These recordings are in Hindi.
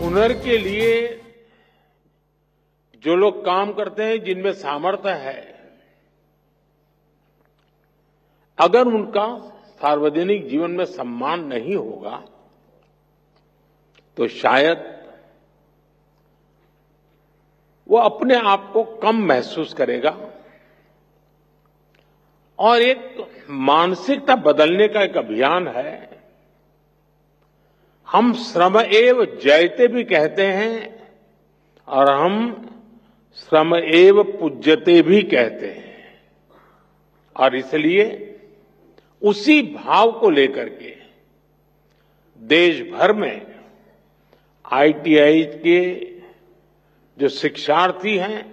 हुनर के लिए जो लोग काम करते हैं, जिनमें सामर्थ्य है, अगर उनका सार्वजनिक जीवन में सम्मान नहीं होगा तो शायद वो अपने आप को कम महसूस करेगा और एक मानसिकता बदलने का एक अभियान है। हम श्रम एव जयते भी कहते हैं और हम श्रम एव पूज्यते भी कहते हैं, और इसलिए उसी भाव को लेकर के देश भर में आईटीआई के जो शिक्षार्थी हैं,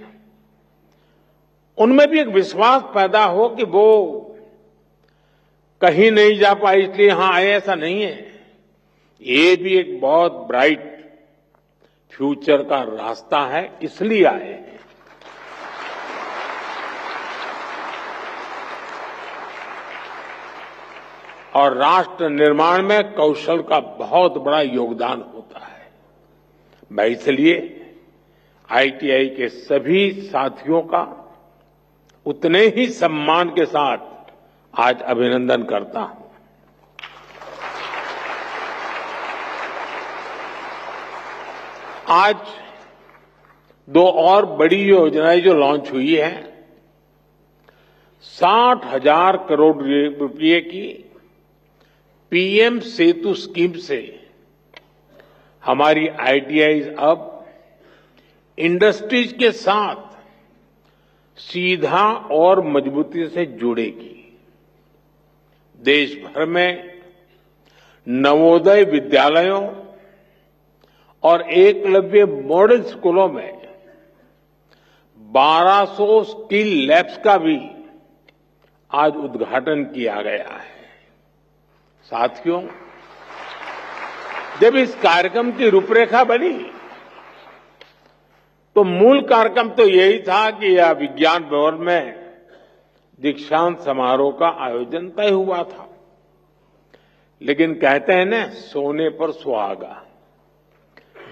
उनमें भी एक विश्वास पैदा हो कि वो कहीं नहीं जा पाए इसलिए यहां आए, ऐसा नहीं है। ये भी एक बहुत ब्राइट फ्यूचर का रास्ता है, इसलिए आए हैं। और राष्ट्र निर्माण में कौशल का बहुत बड़ा योगदान होता है। मैं इसलिए आईटीआई के सभी साथियों का उतने ही सम्मान के साथ आज अभिनंदन करता हूं। आज दो और बड़ी योजनाएं जो लॉन्च हुई है, 60,000 करोड़ रुपए की पीएम सेतु स्कीम से हमारी आईटीआई अब इंडस्ट्रीज के साथ सीधा और मजबूती से जुड़ेगी। देश भर में नवोदय विद्यालयों और एकलव्य मॉडल स्कूलों में 1200 स्किल लैब्स का भी आज उद्घाटन किया गया है। साथियों, जब इस कार्यक्रम की रूपरेखा बनी तो मूल कार्यक्रम तो यही था कि यह विज्ञान भवन में दीक्षांत समारोह का आयोजन तय हुआ था, लेकिन कहते हैं ना, सोने पर सुहागा,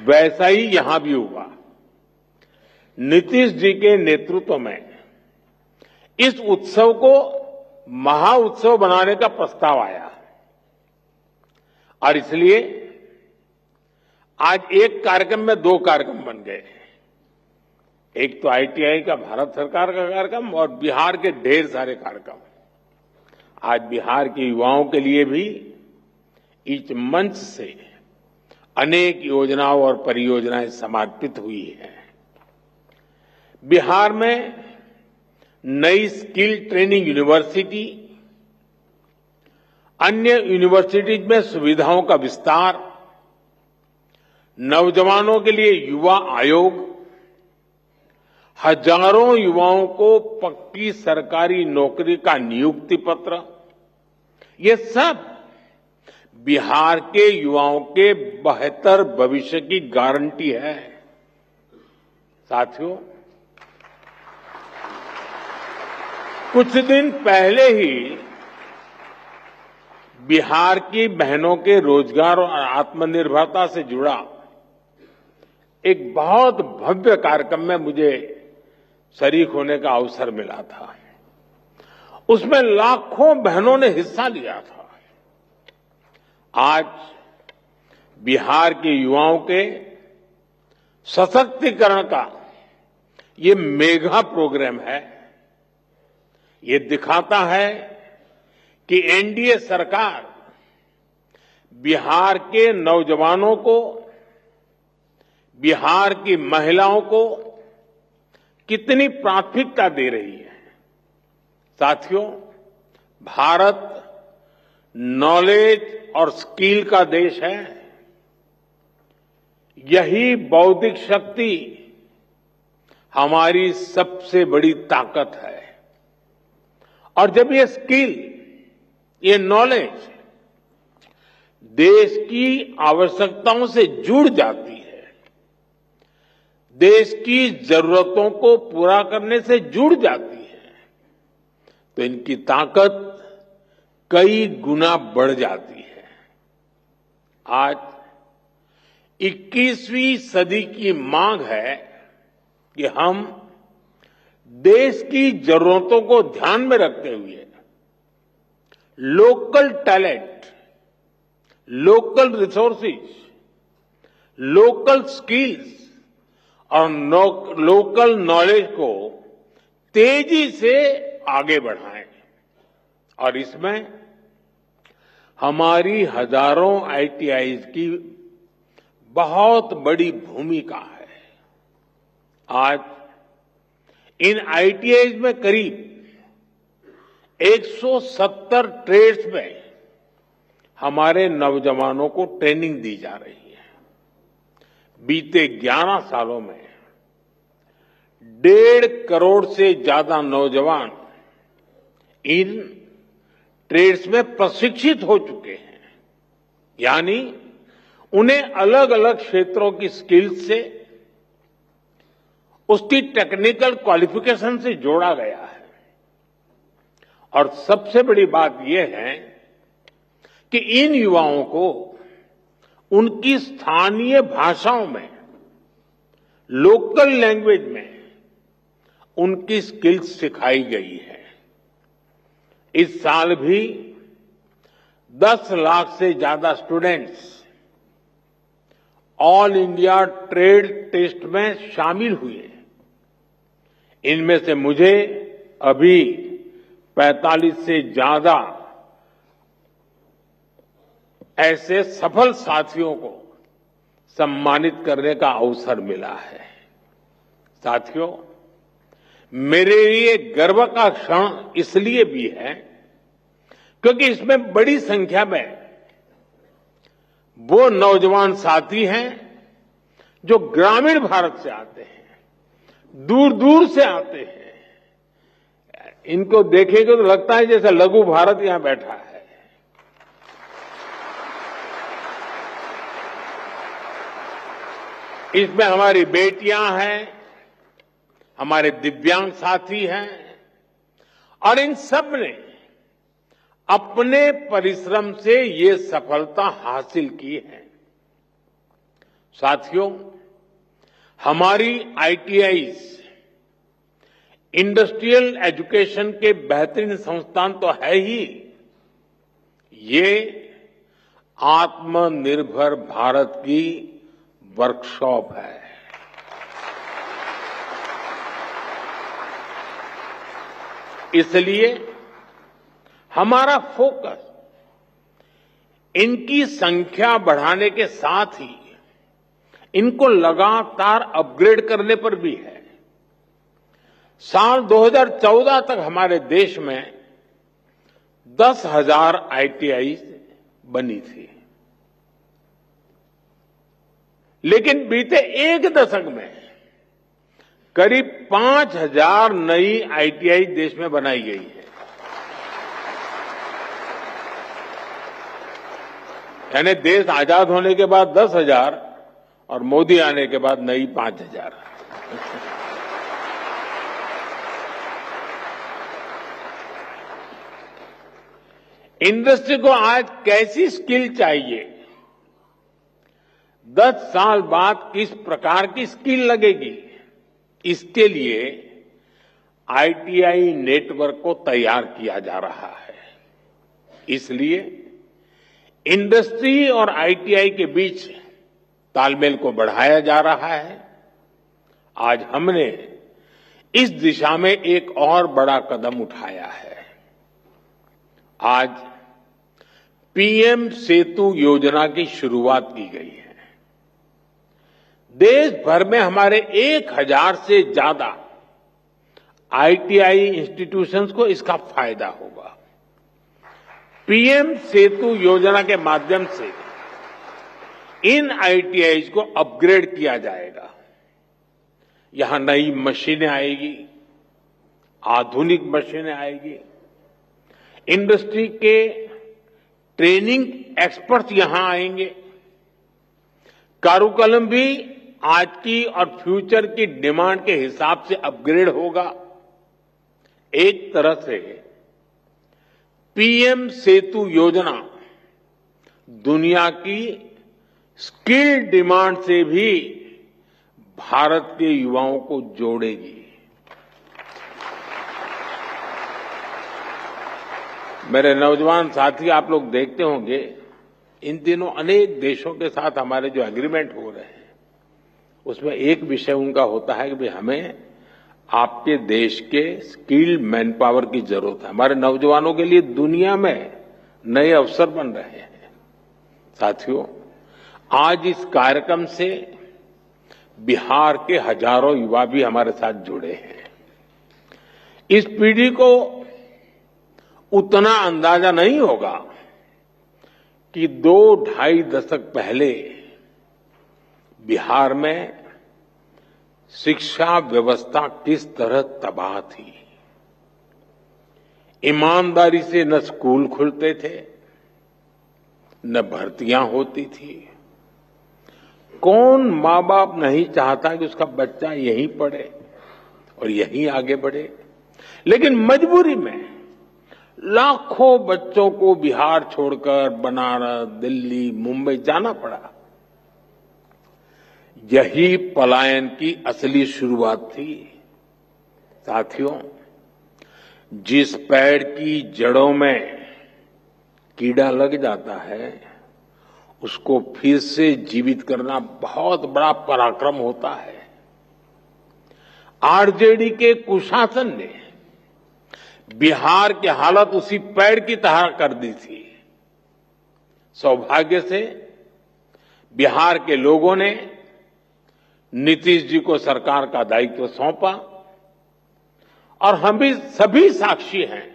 वैसा ही यहां भी हुआ। नीतीश जी के नेतृत्व में इस उत्सव को महाउत्सव बनाने का प्रस्ताव आया और इसलिए आज एक कार्यक्रम में दो कार्यक्रम बन गए। एक तो आईटीआई का भारत सरकार का कार्यक्रम और बिहार के ढेर सारे कार्यक्रम। आज बिहार के युवाओं के लिए भी इस मंच से अनेक योजनाओं और परियोजनाएं समर्पित हुई हैं। बिहार में नई स्किल ट्रेनिंग यूनिवर्सिटी, अन्य यूनिवर्सिटीज में सुविधाओं का विस्तार, नौजवानों के लिए युवा आयोग, हजारों युवाओं को पक्की सरकारी नौकरी का नियुक्ति पत्र, ये सब बिहार के युवाओं के बेहतर भविष्य की गारंटी है। साथियों, कुछ दिन पहले ही बिहार की बहनों के रोजगार और आत्मनिर्भरता से जुड़ा एक बहुत भव्य कार्यक्रम में मुझे शरीक होने का अवसर मिला था। उसमें लाखों बहनों ने हिस्सा लिया था। आज बिहार के युवाओं के सशक्तिकरण का ये मेगा प्रोग्राम है। ये दिखाता है कि एनडीए सरकार बिहार के नौजवानों को, बिहार की महिलाओं को कितनी प्राथमिकता दे रही है। साथियों, भारत नॉलेज और स्किल का देश है। यही बौद्धिक शक्ति हमारी सबसे बड़ी ताकत है। और जब ये स्किल, ये नॉलेज देश की आवश्यकताओं से जुड़ जाती है, देश की जरूरतों को पूरा करने से जुड़ जाती है, तो इनकी ताकत कई गुना बढ़ जाती है। आज 21वीं सदी की मांग है कि हम देश की जरूरतों को ध्यान में रखते हुए local talent, local resources, local skills और लोकल नॉलेज को तेजी से आगे बढ़ाएं। और इसमें हमारी हजारों आईटीआईज की बहुत बड़ी भूमिका है। आज इन आईटीआईज में करीब 170 ट्रेड्स में हमारे नौजवानों को ट्रेनिंग दी जा रही है। बीते 11 सालों में 1.5 करोड़ से ज्यादा नौजवान इन ट्रेड्स में प्रशिक्षित हो चुके हैं, यानी उन्हें अलग अलग क्षेत्रों की स्किल्स से, उसकी टेक्निकल क्वालिफिकेशन से जोड़ा गया है। और सबसे बड़ी बात यह है कि इन युवाओं को उनकी स्थानीय भाषाओं में, लोकल लैंग्वेज में उनकी स्किल्स सिखाई गई है। इस साल भी 10 लाख से ज्यादा students all India trade test में शामिल हुए। इनमें से मुझे अभी 45 से ज्यादा ऐसे सफल साथियों को सम्मानित करने का अवसर मिला है। साथियों, मेरे लिए गर्व का क्षण इसलिए भी है क्योंकि इसमें बड़ी संख्या में वो नौजवान साथी हैं जो ग्रामीण भारत से आते हैं, दूर दूर से आते हैं। इनको देखेंगे तो लगता है जैसे लघु भारत यहां बैठा है। इसमें हमारी बेटियां हैं, हमारे दिव्यांग साथी हैं और इन सब ने अपने परिश्रम से ये सफलता हासिल की है। साथियों, हमारी आईटीआईज इंडस्ट्रियल एजुकेशन के बेहतरीन संस्थान तो है ही, ये आत्मनिर्भर भारत की वर्कशॉप है। इसलिए हमारा फोकस इनकी संख्या बढ़ाने के साथ ही इनको लगातार अपग्रेड करने पर भी है। साल 2014 तक हमारे देश में 10,000 आईटीआई बनी थी, लेकिन बीते एक दशक में करीब 5,000 नई आईटीआई देश में बनाई गई है। यानी देश आजाद होने के बाद 10,000 और मोदी आने के बाद नई 5,000। इंडस्ट्री को आज कैसी स्किल चाहिए, 10 साल बाद किस प्रकार की स्किल लगेगी, इसके लिए आईटीआई नेटवर्क को तैयार किया जा रहा है। इसलिए इंडस्ट्री और आईटीआई के बीच तालमेल को बढ़ाया जा रहा है। आज हमने इस दिशा में एक और बड़ा कदम उठाया है। आज पीएम सेतु योजना की शुरुआत की गई है। देश भर में हमारे 1,000 से ज्यादा आईटीआई इंस्टीट्यूशंस को इसका फायदा होगा। पीएम सेतु योजना के माध्यम से इन आईटीआईज को अपग्रेड किया जाएगा। यहां नई मशीनें आएगी, आधुनिक मशीनें आएगी, इंडस्ट्री के ट्रेनिंग एक्सपर्ट्स यहां आएंगे, कारुकलम भी आज की और फ्यूचर की डिमांड के हिसाब से अपग्रेड होगा। एक तरह से पीएम सेतु योजना दुनिया की स्किल डिमांड से भी भारत के युवाओं को जोड़ेगी। मेरे नौजवान साथी, आप लोग देखते होंगे इन दिनों अनेक देशों के साथ हमारे जो एग्रीमेंट हो रहे हैं उसमें एक विषय उनका होता है कि भाई हमें आपके देश के स्किल्ड मैन पावर की जरूरत है। हमारे नौजवानों के लिए दुनिया में नए अवसर बन रहे हैं। साथियों, आज इस कार्यक्रम से बिहार के हजारों युवा भी हमारे साथ जुड़े हैं। इस पीढ़ी को उतना अंदाजा नहीं होगा कि 2-2.5 दशक पहले बिहार में शिक्षा व्यवस्था किस तरह तबाह थी। ईमानदारी से न स्कूल खुलते थे, न भर्तियां होती थी। कौन माँ बाप नहीं चाहता कि उसका बच्चा यहीं पढ़े और यहीं आगे बढ़े, लेकिन मजबूरी में लाखों बच्चों को बिहार छोड़कर बनारस, दिल्ली, मुंबई जाना पड़ा। यही पलायन की असली शुरुआत थी। साथियों, जिस पेड़ की जड़ों में कीड़ा लग जाता है उसको फिर से जीवित करना बहुत बड़ा पराक्रम होता है। आरजेडी के कुशासन ने बिहार की हालत उसी पेड़ की तरह कर दी थी। सौभाग्य से बिहार के लोगों ने नीतीश जी को सरकार का दायित्व सौंपा और हम भी सभी साक्षी हैं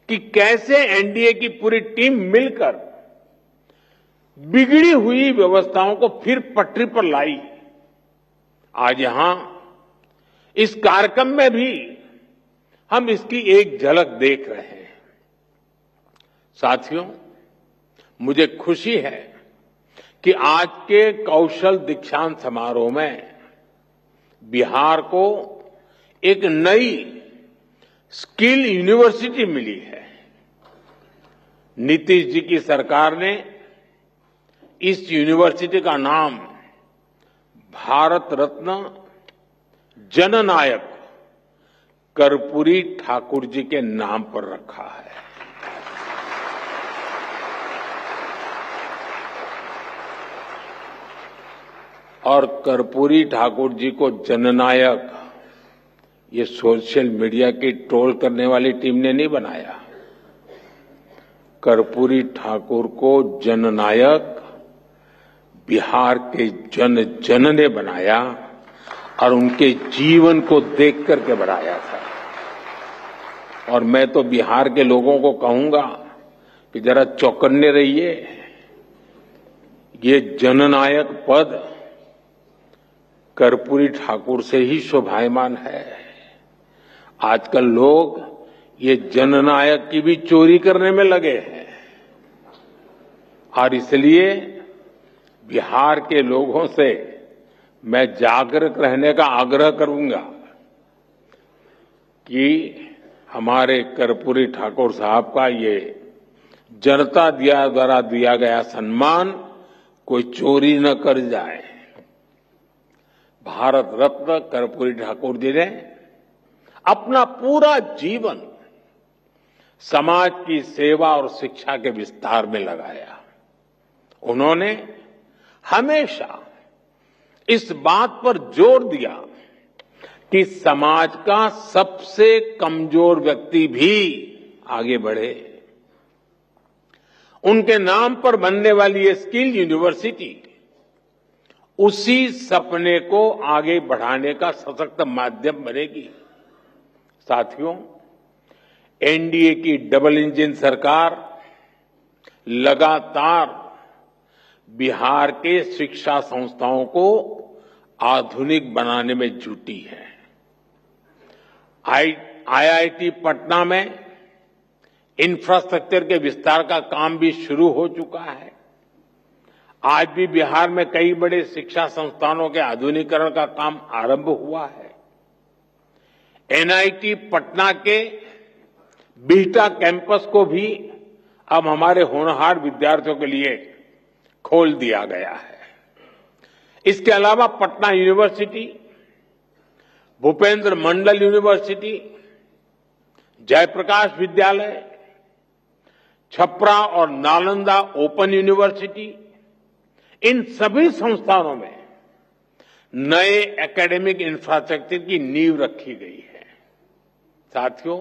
कि कैसे एनडीए की पूरी टीम मिलकर बिगड़ी हुई व्यवस्थाओं को फिर पटरी पर लाई। आज यहां इस कार्यक्रम में भी हम इसकी एक झलक देख रहे हैं। साथियों, मुझे खुशी है कि आज के कौशल दीक्षांत समारोह में बिहार को एक नई स्किल यूनिवर्सिटी मिली है। नीतीश जी की सरकार ने इस यूनिवर्सिटी का नाम भारत रत्न जननायक कर्पूरी ठाकुर जी के नाम पर रखा है। और कर्पूरी ठाकुर जी को जननायक ये सोशल मीडिया की ट्रोल करने वाली टीम ने नहीं बनाया। कर्पूरी ठाकुर को जननायक बिहार के जन जन ने बनाया और उनके जीवन को देख करके बनाया था। और मैं तो बिहार के लोगों को कहूंगा कि जरा चौकन्ने रहिए। ये जननायक पद कर्पूरी ठाकुर से ही शोभायमान है। आजकल लोग ये जननायक की भी चोरी करने में लगे हैं और इसलिए बिहार के लोगों से मैं जागरूक रहने का आग्रह करूंगा कि हमारे कर्पूरी ठाकुर साहब का ये जनता द्वारा दिया गया सम्मान कोई चोरी न कर जाए। भारत रत्न कर्पूरी ठाकुर जी ने अपना पूरा जीवन समाज की सेवा और शिक्षा के विस्तार में लगाया। उन्होंने हमेशा इस बात पर जोर दिया कि समाज का सबसे कमजोर व्यक्ति भी आगे बढ़े। उनके नाम पर बनने वाली ये स्किल यूनिवर्सिटी उसी सपने को आगे बढ़ाने का सशक्त माध्यम बनेगी। साथियों, एनडीए की डबल इंजन सरकार लगातार बिहार के शिक्षा संस्थाओं को आधुनिक बनाने में जुटी है। आईआईटी पटना में इंफ्रास्ट्रक्चर के विस्तार का काम भी शुरू हो चुका है। आज भी बिहार में कई बड़े शिक्षा संस्थानों के आधुनिकीकरण का काम आरंभ हुआ है। एनआईटी पटना के बिहटा कैंपस को भी अब हमारे होनहार विद्यार्थियों के लिए खोल दिया गया है। इसके अलावा पटना यूनिवर्सिटी, भूपेंद्र मंडल यूनिवर्सिटी, जयप्रकाश विद्यालय, छपरा और नालंदा ओपन यूनिवर्सिटी, इन सभी संस्थानों में नए एकेडमिक इंफ्रास्ट्रक्चर की नींव रखी गई है। साथियों,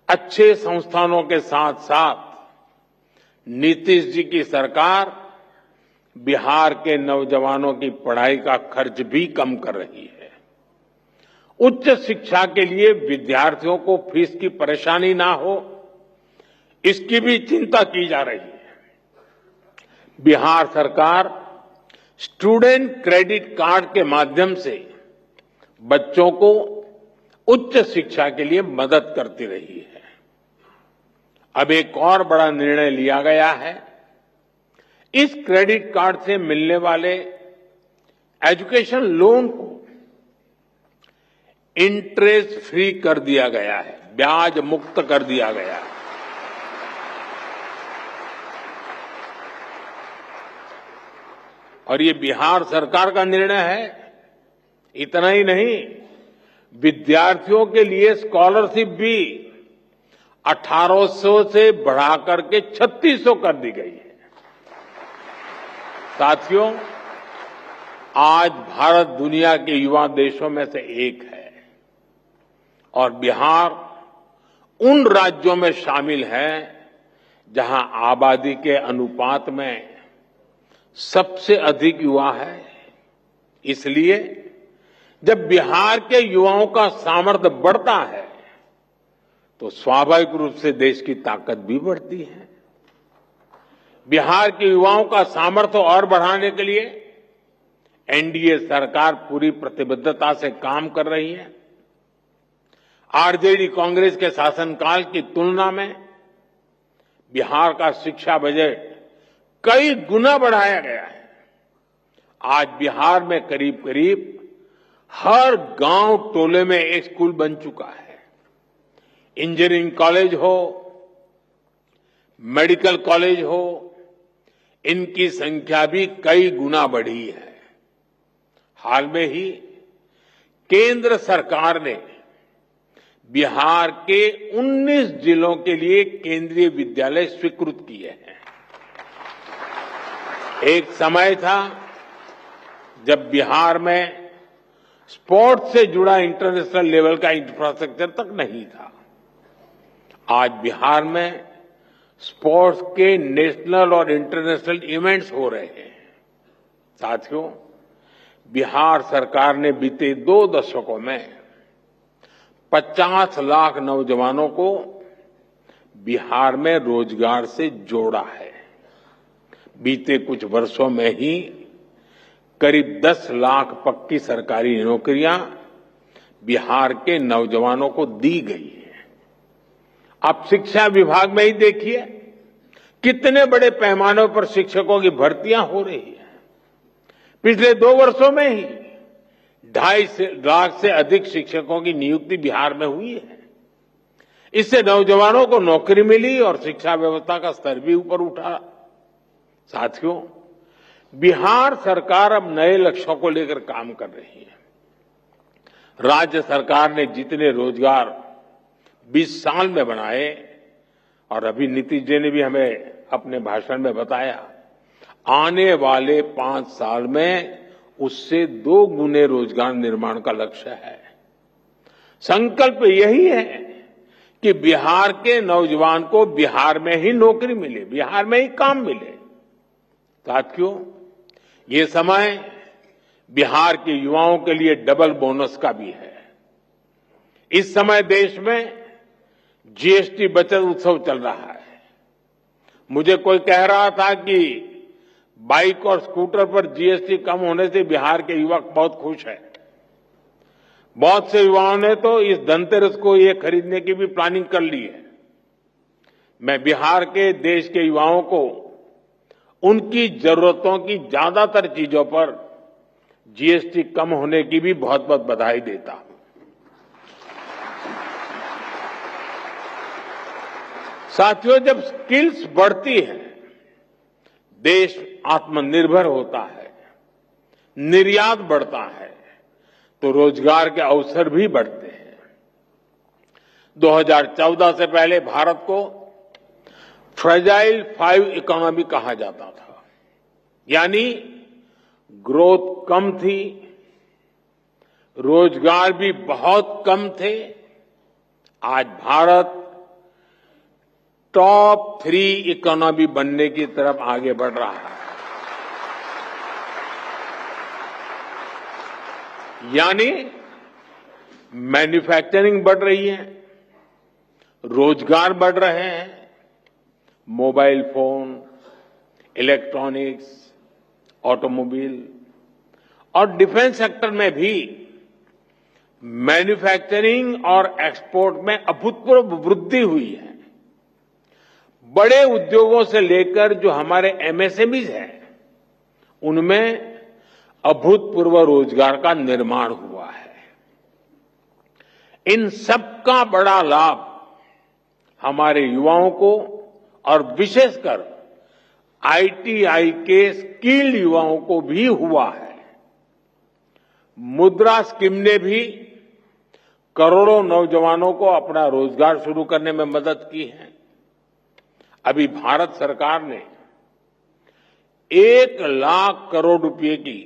अच्छे संस्थानों के साथ साथ नीतीश जी की सरकार बिहार के नौजवानों की पढ़ाई का खर्च भी कम कर रही है। उच्च शिक्षा के लिए विद्यार्थियों को फीस की परेशानी ना हो, इसकी भी चिंता की जा रही है। बिहार सरकार स्टूडेंट क्रेडिट कार्ड के माध्यम से बच्चों को उच्च शिक्षा के लिए मदद करती रही है। अब एक और बड़ा निर्णय लिया गया है। इस क्रेडिट कार्ड से मिलने वाले एजुकेशन लोन को इंटरेस्ट फ्री कर दिया गया है, ब्याज मुक्त कर दिया गया है। और ये बिहार सरकार का निर्णय है। इतना ही नहीं, विद्यार्थियों के लिए स्कॉलरशिप भी 1800 से बढ़ाकर के 3600 कर दी गई है। साथियों, आज भारत दुनिया के युवा देशों में से एक है और बिहार उन राज्यों में शामिल है जहां आबादी के अनुपात में सबसे अधिक युवा है। इसलिए जब बिहार के युवाओं का सामर्थ्य बढ़ता है तो स्वाभाविक रूप से देश की ताकत भी बढ़ती है। बिहार के युवाओं का सामर्थ्य और बढ़ाने के लिए एनडीए सरकार पूरी प्रतिबद्धता से काम कर रही है। आरजेडी कांग्रेस के शासनकाल की तुलना में बिहार का शिक्षा बजट कई गुना बढ़ाया गया है। आज बिहार में करीब करीब हर गांव टोले में एक स्कूल बन चुका है। इंजीनियरिंग कॉलेज हो, मेडिकल कॉलेज हो, इनकी संख्या भी कई गुना बढ़ी है। हाल में ही केंद्र सरकार ने बिहार के 19 जिलों के लिए केंद्रीय विद्यालय स्वीकृत किए हैं। एक समय था जब बिहार में स्पोर्ट्स से जुड़ा इंटरनेशनल लेवल का इंफ्रास्ट्रक्चर तक नहीं था। आज बिहार में स्पोर्ट्स के नेशनल और इंटरनेशनल इवेंट्स हो रहे हैं। साथियों, बिहार सरकार ने बीते 2 दशकों में 50 लाख नौजवानों को बिहार में रोजगार से जोड़ा है। बीते कुछ वर्षों में ही करीब 10 लाख पक्की सरकारी नौकरियां बिहार के नौजवानों को दी गई है। आप शिक्षा विभाग में ही देखिए कितने बड़े पैमाने पर शिक्षकों की भर्तियां हो रही है। पिछले 2 वर्षों में ही 2.5 लाख से अधिक शिक्षकों की नियुक्ति बिहार में हुई है। इससे नौजवानों को नौकरी मिली और शिक्षा व्यवस्था का स्तर भी ऊपर उठा। साथियों, बिहार सरकार अब नए लक्ष्यों को लेकर काम कर रही है। राज्य सरकार ने जितने रोजगार 20 साल में बनाए, और अभी नीतीश जी ने भी हमें अपने भाषण में बताया, आने वाले 5 साल में उससे 2 गुने रोजगार निर्माण का लक्ष्य है। संकल्प यही है कि बिहार के नौजवान को बिहार में ही नौकरी मिले, बिहार में ही काम मिले। साथियों, ये समय बिहार के युवाओं के लिए डबल बोनस का भी है। इस समय देश में जीएसटी बचत उत्सव चल रहा है। मुझे कोई कह रहा था कि बाइक और स्कूटर पर जीएसटी कम होने से बिहार के युवा बहुत खुश हैं। बहुत से युवाओं ने तो इस धनतेरस को ये खरीदने की भी प्लानिंग कर ली है। मैं बिहार के देश के युवाओं को उनकी जरूरतों की ज्यादातर चीजों पर जीएसटी कम होने की भी बहुत बहुत बधाई देता हूं। साथियों, जब स्किल्स बढ़ती है, देश आत्मनिर्भर होता है, निर्यात बढ़ता है, तो रोजगार के अवसर भी बढ़ते हैं। 2014 से पहले भारत को फ्रेजाइल 5 इकोनॉमी कहा जाता था, यानी ग्रोथ कम थी, रोजगार भी बहुत कम थे। आज भारत टॉप 3 इकोनॉमी बनने की तरफ आगे बढ़ रहा है। यानी मैन्युफैक्चरिंग बढ़ रही है, रोजगार बढ़ रहे हैं, मोबाइल फोन, इलेक्ट्रॉनिक्स, ऑटोमोबाइल और डिफेंस सेक्टर में भी मैन्युफैक्चरिंग और एक्सपोर्ट में अभूतपूर्व वृद्धि हुई है। बड़े उद्योगों से लेकर जो हमारे एमएसएमईज हैं, उनमें अभूतपूर्व रोजगार का निर्माण हुआ है। इन सबका बड़ा लाभ हमारे युवाओं को और विशेषकर आईटीआई के स्किल्ड युवाओं को भी हुआ है। मुद्रा स्कीम ने भी करोड़ों नौजवानों को अपना रोजगार शुरू करने में मदद की है। अभी भारत सरकार ने 1 लाख करोड़ रुपए की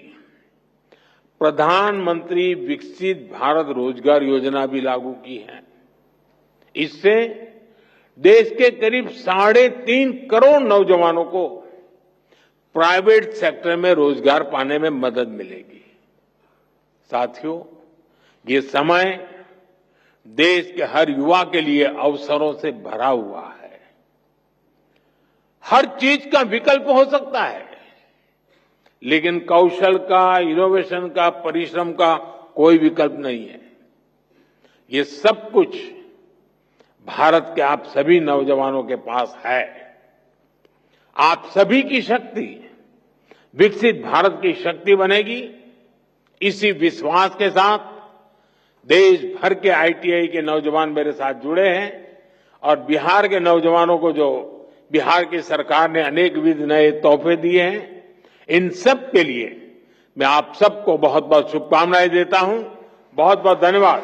प्रधानमंत्री विकसित भारत रोजगार योजना भी लागू की है। इससे देश के करीब 3.5 करोड़ नौजवानों को प्राइवेट सेक्टर में रोजगार पाने में मदद मिलेगी। साथियों, ये समय देश के हर युवा के लिए अवसरों से भरा हुआ है। हर चीज का विकल्प हो सकता है, लेकिन कौशल का, इनोवेशन का, परिश्रम का कोई विकल्प नहीं है। ये सब कुछ भारत के आप सभी नौजवानों के पास है। आप सभी की शक्ति विकसित भारत की शक्ति बनेगी। इसी विश्वास के साथ देश भर के आईटीआई के नौजवान मेरे साथ जुड़े हैं और बिहार के नौजवानों को जो बिहार की सरकार ने अनेकविध नए तोहफे दिए हैं, इन सब के लिए मैं आप सबको बहुत बहुत शुभकामनाएं देता हूं। बहुत बहुत धन्यवाद।